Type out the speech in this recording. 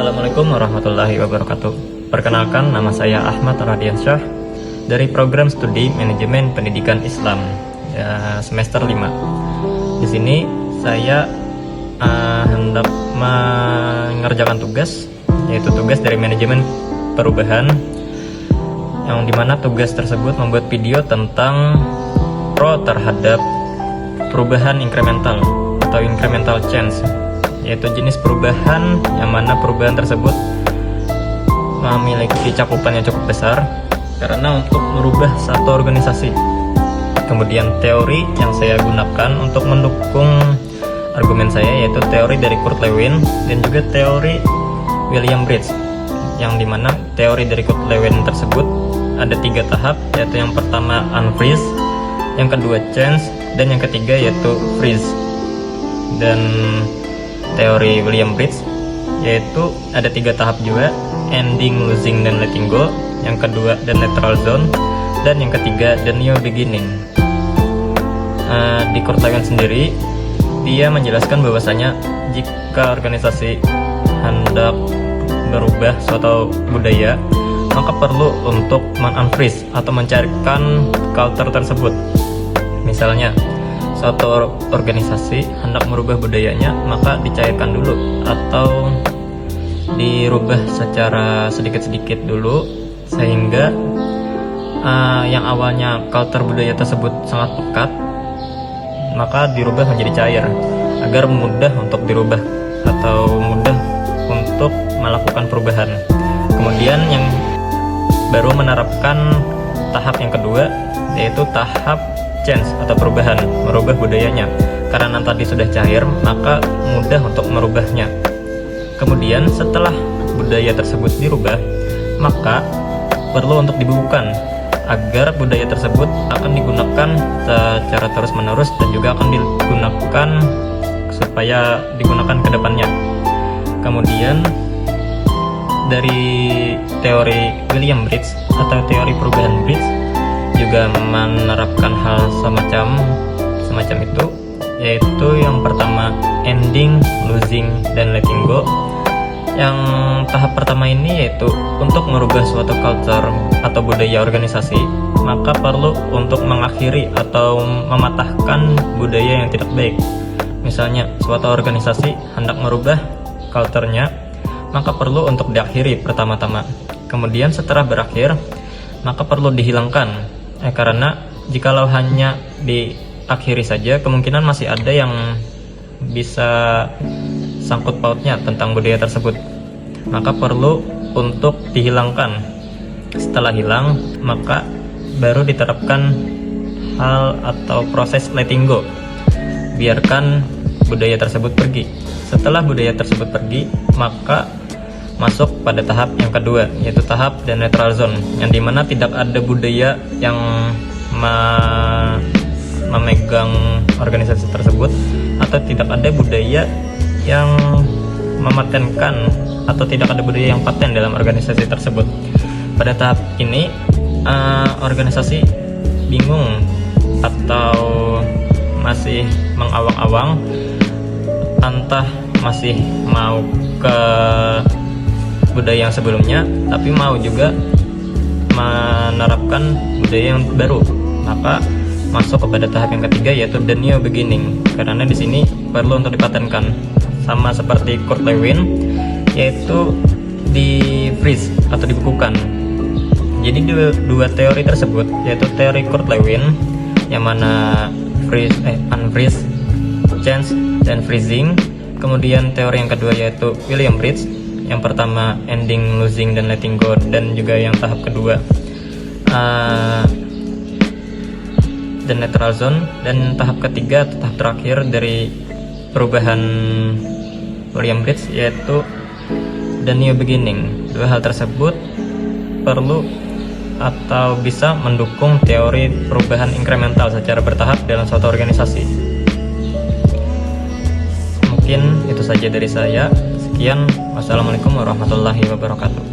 Assalamualaikum warahmatullahi wabarakatuh. Perkenalkan, nama saya Ahmad Radiansyah dari program studi Manajemen Pendidikan Islam semester 5. Di sini saya hendak mengerjakan tugas, yaitu tugas dari manajemen perubahan, yang dimana tugas tersebut membuat video tentang pro terhadap perubahan incremental atau incremental change, yaitu jenis perubahan yang mana perubahan tersebut memiliki cakupan yang cukup besar karena untuk merubah satu organisasi. Kemudian teori yang saya gunakan untuk mendukung argumen saya yaitu teori dari Kurt Lewin dan juga teori William Bridge, yang dimana teori dari Kurt Lewin tersebut ada 3 tahap, yaitu yang pertama unfreeze, yang kedua change, dan yang ketiga yaitu freeze. Dan teori William Bridge yaitu ada 3 tahap juga, ending, losing, dan letting go, yang kedua the neutral zone, dan yang ketiga the new beginning. Di Kurt Lewin sendiri dia menjelaskan bahwasanya jika organisasi hendak berubah suatu budaya, maka perlu untuk men-unfreeze atau mencarikan culture tersebut. Misalnya suatu organisasi hendak merubah budayanya, maka dicairkan dulu atau dirubah secara sedikit-sedikit dulu, sehingga yang awalnya culture budaya tersebut sangat pekat, maka dirubah menjadi cair agar mudah untuk dirubah atau mudah untuk melakukan perubahan. Kemudian yang baru menerapkan tahap yang kedua, yaitu tahap change atau perubahan, merubah budayanya. Karena tadi sudah cair, maka mudah untuk merubahnya. Kemudian setelah budaya tersebut dirubah, maka perlu untuk dibukukan agar budaya tersebut akan digunakan secara terus-menerus dan juga akan digunakan supaya digunakan ke depannya. Kemudian dari teori William Bridge atau teori perubahan Bridge juga menerapkan hal semacam itu, yaitu yang pertama ending, losing, dan letting go. Yang tahap pertama ini yaitu untuk merubah suatu culture atau budaya organisasi, maka perlu untuk mengakhiri atau mematahkan budaya yang tidak baik. Misalnya suatu organisasi hendak merubah culture-nya, maka perlu untuk diakhiri pertama-tama. Kemudian setelah berakhir, maka perlu dihilangkan. Karena jikalau hanya diakhiri saja, kemungkinan masih ada yang bisa sangkut pautnya tentang budaya tersebut, maka perlu untuk dihilangkan. Setelah hilang, maka baru diterapkan hal atau proses letting go, biarkan budaya tersebut pergi. Setelah budaya tersebut pergi, maka masuk pada tahap yang kedua, yaitu tahap the neutral zone, yang dimana tidak ada budaya yang memegang organisasi tersebut, atau tidak ada budaya yang mematenkan, atau tidak ada budaya yang paten dalam organisasi tersebut. Pada tahap ini organisasi bingung atau masih mengawang-awang, entah masih mau ke budaya yang sebelumnya, tapi mau juga menerapkan budaya yang baru, maka masuk kepada tahap yang ketiga, yaitu the new beginning. Karena di sini perlu untuk dipatenkan, sama seperti Kurt Lewin, yaitu di freeze atau dibekukan. Jadi dua teori tersebut, yaitu teori Kurt Lewin yang mana unfreeze, change, dan freezing. Kemudian teori yang kedua yaitu William Bridge, yang pertama ending, losing, dan letting go, dan juga yang tahap kedua the neutral zone, dan tahap ketiga atau tahap terakhir dari perubahan William Bridge yaitu the new beginning. Dua hal tersebut perlu atau bisa mendukung teori perubahan incremental secara bertahap dalam suatu organisasi. Mungkin itu saja dari saya. Sekian, wassalamualaikum warahmatullahi wabarakatuh.